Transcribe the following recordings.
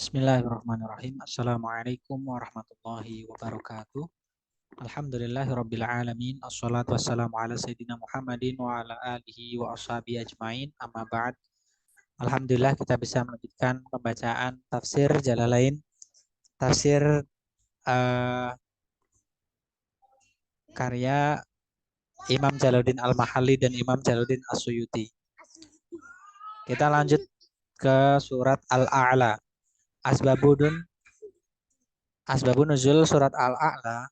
Bismillahirrahmanirrahim. Assalamualaikum warahmatullahi wabarakatuh. Alhamdulillahirabbil alamin. Assalatu wassalamu ala sayyidina Muhammadin wa ala alihi wa ashabihi ajmain. Amma ba'd. Alhamdulillah kita bisa melanjutkan pembacaan tafsir Jalalain, tafsir eh, karya Imam Jalaluddin Al-Mahalli dan Imam Jalaluddin As-Suyuti. Kita lanjut ke surat Al-A'la. Asbabun nuzul surat Al-A'la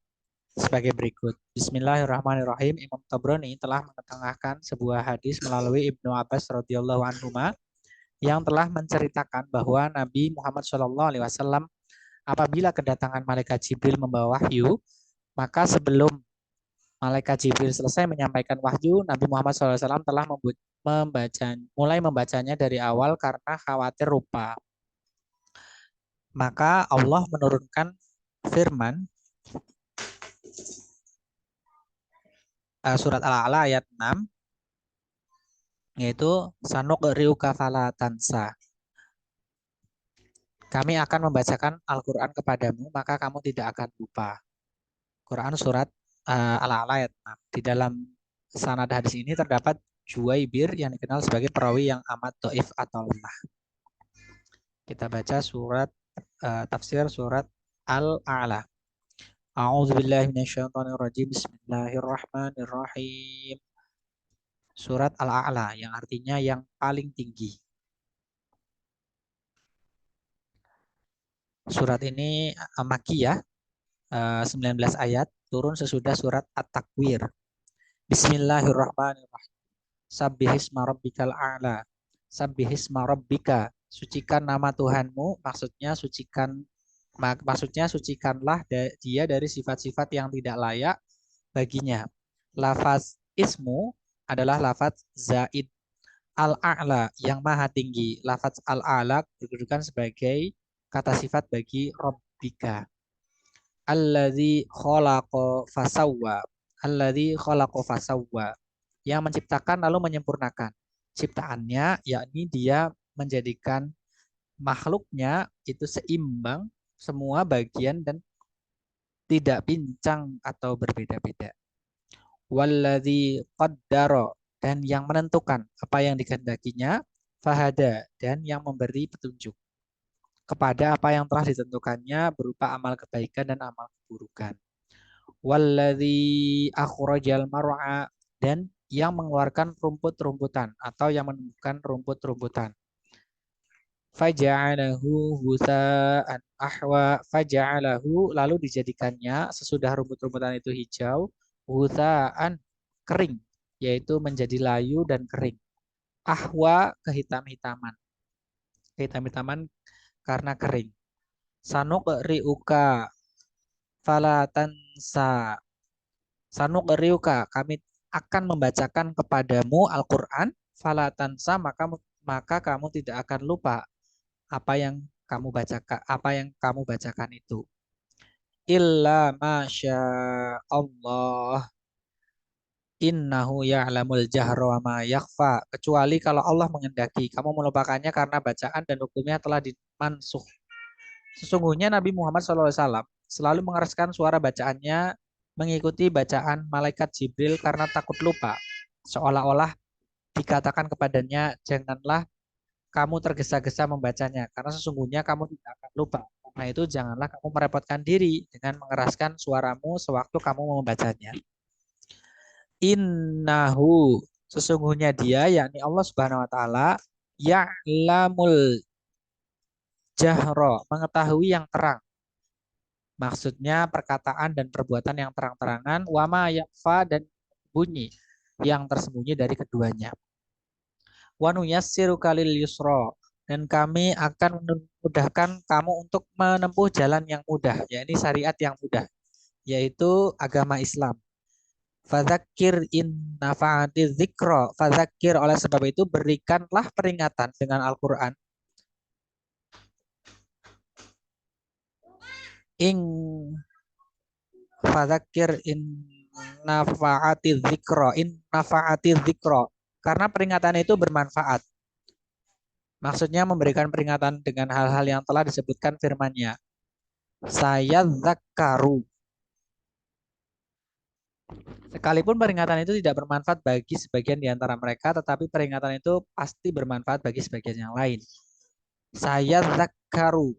sebagai berikut. Bismillahirrahmanirrahim. Imam Tabrani telah mengetengahkan sebuah hadis melalui Ibnu Abbas radhiyallahu anhu yang telah menceritakan bahwa Nabi Muhammad SAW apabila kedatangan malaikat Jibril membawa wahyu, maka sebelum malaikat Jibril selesai menyampaikan wahyu, Nabi Muhammad SAW telah mulai membacanya dari awal karena khawatir lupa. Maka Allah menurunkan firman surat Al-A'la ayat 6, yaitu sanuqri'uka fala tansa. Kami akan membacakan Al-Quran kepadamu, maka kamu tidak akan lupa. Quran surat Al-A'la ayat 6. Di dalam sanad hadis ini terdapat Juwaibir yang dikenal sebagai perawi yang amat dhaif atau lemah. Kita baca surat tafsir surat Al-A'la. A'udzubillahi minasyaitonirrajim. Bismillahirrahmanirrahim. Surat Al-A'la yang artinya yang paling tinggi. Surat ini Makkiyah, 19 ayat, turun sesudah surat At-Takwir. Bismillahirrahmanirrahim. Sabbihisma rabbikal a'la. Sabbihisma rabbika. Sucikan nama Tuhanmu, maksudnya sucikanlah dia dari sifat-sifat yang tidak layak baginya. Lafaz ismu adalah lafaz zaid. Al-a'la yang maha tinggi. Lafaz al-a'la berkedudukan sebagai kata sifat bagi rabbika. Alladzi khalaqa fasawwa. Alladzi khalaqa fasawwa. Yang menciptakan lalu menyempurnakan. Ciptaannya yakni dia menjadikan makhluknya itu seimbang semua bagian dan tidak pincang atau berbeda-beda. Walladzi qaddara, dan yang menentukan apa yang dikehendakinya, fahada, dan yang memberi petunjuk kepada apa yang telah ditentukannya berupa amal kebaikan dan amal keburukan. Walladzi akhrajal mar'a, dan yang mengeluarkan rumput-rumputan atau yang menumbuhkan rumput-rumputan. Faja'alahu husa'an ahwa. Faja'alahu, lalu dijadikannya sesudah rumput-rumputan itu hijau, husa'an, kering, yaitu menjadi layu dan kering. Ahwa, kehitam-hitaman. Kehitam-hitaman karena kering. Sanuqri'uka fala tansa. Sanuqri'uka, kami akan membacakan kepadamu Al-Qur'an, fala tansa, maka kamu tidak akan lupa apa yang kamu bacakan itu. Illa masya Allah, innahu ya'lamul jahra wa ma yakhfa, kecuali kalau Allah mengendaki kamu melupakannya karena bacaan dan hukumnya telah dimansuh. Sesungguhnya Nabi Muhammad SAW selalu mengeraskan suara bacaannya mengikuti bacaan malaikat Jibril karena takut lupa. Seolah-olah dikatakan kepadanya, janganlah kamu tergesa-gesa membacanya, karena sesungguhnya kamu tidak akan lupa. Karena itu janganlah kamu merepotkan diri dengan mengeraskan suaramu sewaktu kamu membacanya. Innahu, sesungguhnya dia, yakni Allah Subhanahu wa taala, ya'lamul jahro, mengetahui yang terang. Maksudnya perkataan dan perbuatan yang terang-terangan, wama yakfa, dan bunyi yang tersembunyi dari keduanya. Wa nuyassiruka lil yusra, dan kami akan memudahkan kamu untuk menempuh jalan yang mudah, yakni syariat yang mudah, yaitu agama Islam. Fadzakir in nafa'ati dzikra. Fadzakir, oleh sebab itu berikanlah peringatan dengan Al-Qur'an. Ing fadzakir in nafa'ati dzikra. In nafa'ati dzikra. Karena peringatan itu bermanfaat. Maksudnya memberikan peringatan dengan hal-hal yang telah disebutkan firman-Nya. Saya zakaru. Sekalipun peringatan itu tidak bermanfaat bagi sebagian di antara mereka, tetapi peringatan itu pasti bermanfaat bagi sebagian yang lain. Saya zakaru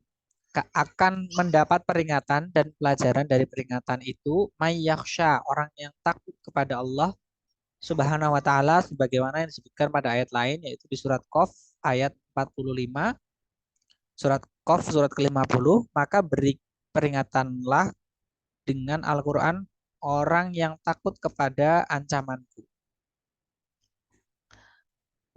akan mendapat peringatan dan pelajaran dari peringatan itu mayyakhsha, orang yang takut kepada Allah Subhanahu wa taala sebagaimana yang disebutkan pada ayat lain yaitu di surat Qaf ayat 45, surat Qaf surat ke-50, maka beri peringatanlah dengan Al-Qur'an orang yang takut kepada ancamanku.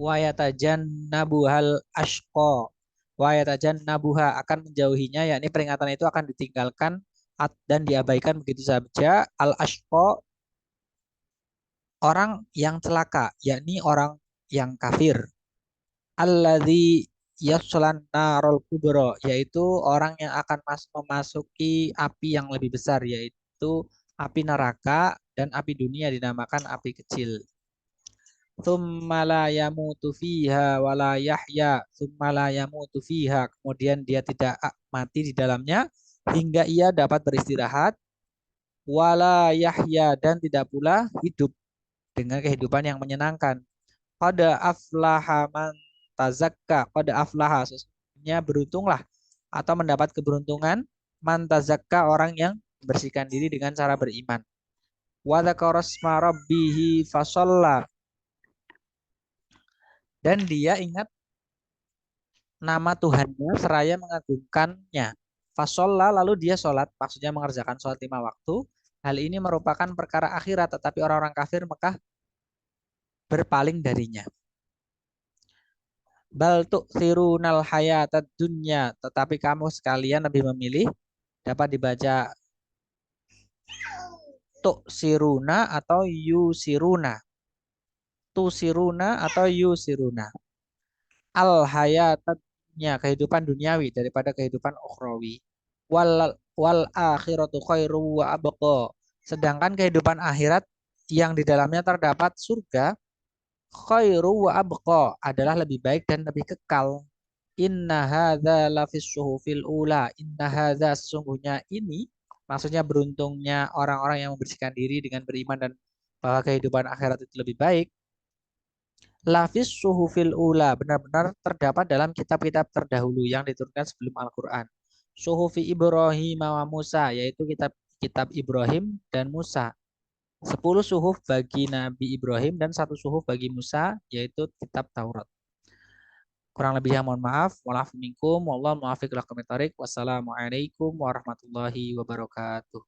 Wa yatajannabuhal ashqa. Wa yatajannabuha akan menjauhinya, yakni peringatan itu akan ditinggalkan dan diabaikan begitu saja. Al ashqa, orang yang celaka, yakni orang yang kafir. Alladzi yaslan narul kubro, yaitu orang yang akan memasuki api yang lebih besar, yaitu api neraka, dan api dunia dinamakan api kecil. Tsumma la yamutu fiha wa la yahya. Tsumma la yamutu fiha, kemudian dia tidak mati di dalamnya hingga ia dapat beristirahat. Wala yahya, dan tidak pula hidup dengan kehidupan yang menyenangkan. Qad aflaha man tazakka. Qad aflaha, sesungguhnya beruntunglah atau mendapat keberuntungan man tazakka, orang yang membersihkan diri dengan cara beriman. Wa dzakara isma rabbih fasalla, dan dia ingat nama Tuhannya seraya mengagungkannya. Fasolla, lalu dia sholat, maksudnya mengerjakan sholat 5 waktu. Hal ini merupakan perkara akhirat, tetapi orang-orang kafir Mekah berpaling darinya. Bal tu'thirunal hayatad dunya, tetapi kamu sekalian lebih memilih, dapat dibaca tu'siruna atau yusiruna. Tusiruna atau yusiruna. Al hayatnya kehidupan duniawi daripada kehidupan ukhrawi. Wal akhiratu khairu wa abqa. Sedangkan kehidupan akhirat yang di dalamnya terdapat surga, khairu wa abqa, adalah lebih baik dan lebih kekal. Inna hadza lafis suhufil ula. Inna hadza, sesungguhnya ini, maksudnya beruntungnya orang-orang yang membersihkan diri dengan beriman dan bahwa kehidupan akhirat itu lebih baik. Lafis suhufil ula, benar-benar terdapat dalam kitab-kitab terdahulu yang diturunkan sebelum Al-Quran. Suhufi Ibrahim wa Musa, yaitu kitab Ibrahim dan Musa. 10 suhuf bagi Nabi Ibrahim dan 1 suhuf bagi Musa, yaitu kitab Taurat. Kurang lebihnya mohon maaf. Wallahu minkum, wallahu muwaffiq ila aqwamit thoriq. Wassalamualaikum warahmatullahi wabarakatuh.